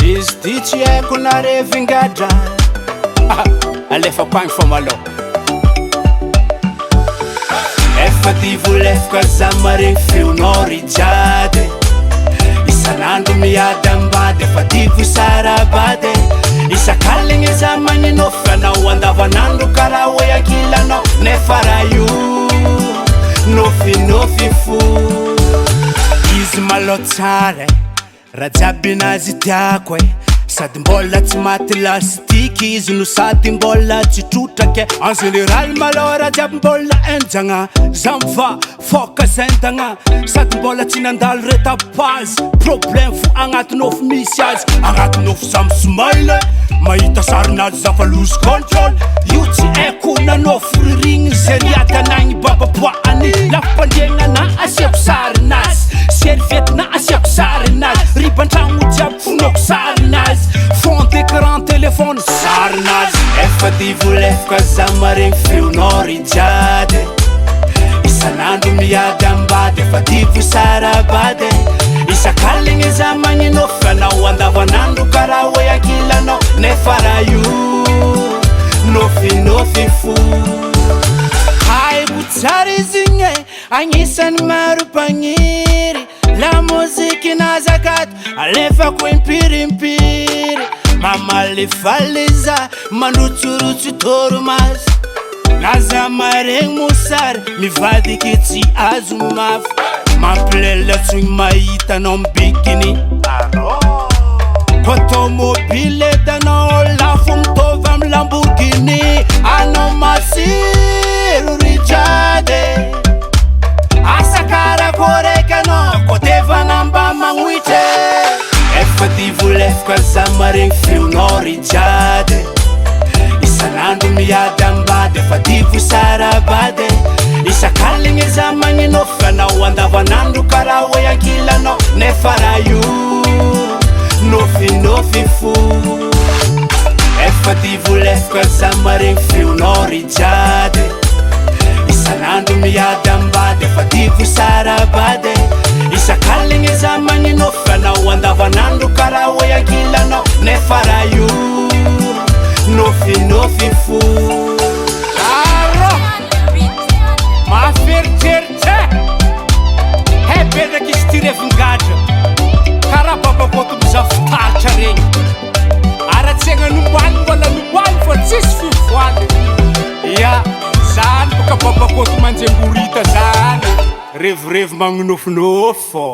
Izy ty tsy haiko narevingadra alefako agny fô malô efa ty volefaka za maregny feonao ry jiaby isan'andro miady ambady efa tiako sarabady isakaligny za magnino fanao andavanandro karaha hoe ankilanao nefa raha io nofinofy fo izy malô tsara raha jiaby nazy tiako sady mbola tsy maty lastiky izy no sady mbola tsy trotrake en général malô raha jiaby mbola enjagna za miva foka zendagna sady mbola tsy nandalo retapazy problème fo agnaty nofo misy azy agnaty nofo za mismaile mahita sarinazy za fa lose control io tsy haiko na nofo ririgny zay riatanagny bababoany lafimpandiagna na asiako sarinazy serviette na asiako sarinazy riban-tragno jiaby fonoko sarinazy fond d'écran téléphone sarinazy efa ty volefaka za maregny feonao ry jiady isan'andro miady ambady efa tiako sarabady isakaligny za magnino fanao andavanandro karaha hoe ankilanao nefa raha io nofinofy fo haiko tsara izy igny agnisan'ny maro mpagniry la moziky nazakato alefako impirimpiry mamalefaly za manrotsorotsy toromaso naza maregny mosary mivadiky tsy azo mafy mampilelatsogny mahita anao mibikiny automobile etanao lafo mitovy amy Lamborghini anao masiro ry jiady asa karakoreky anao kotevanamba magnoitre efa ty volefaka za maregny feonao ry jiady isan'andro miady ambady efa tiako sarabady isakaligny za magnino fanao andavanandro karaha hoe ankilanao nefa raha io nofinofy fo efa ty volefaka za maregny feonao ry jiady isan'andro miady ambady efa tiako sarabady isakaligny za magnino fanao andavanandro karaha hoe ankilanao nefa raha io nofinofy fo maferitseritra hebetraky izy ty revingadra karaha babakoto mizafitaritra regny ara-tsaigna nomboany mbola nomboany fa tsisy fivoany ia zany boka babakoto manjengorita zany revirevi magninofinofy fô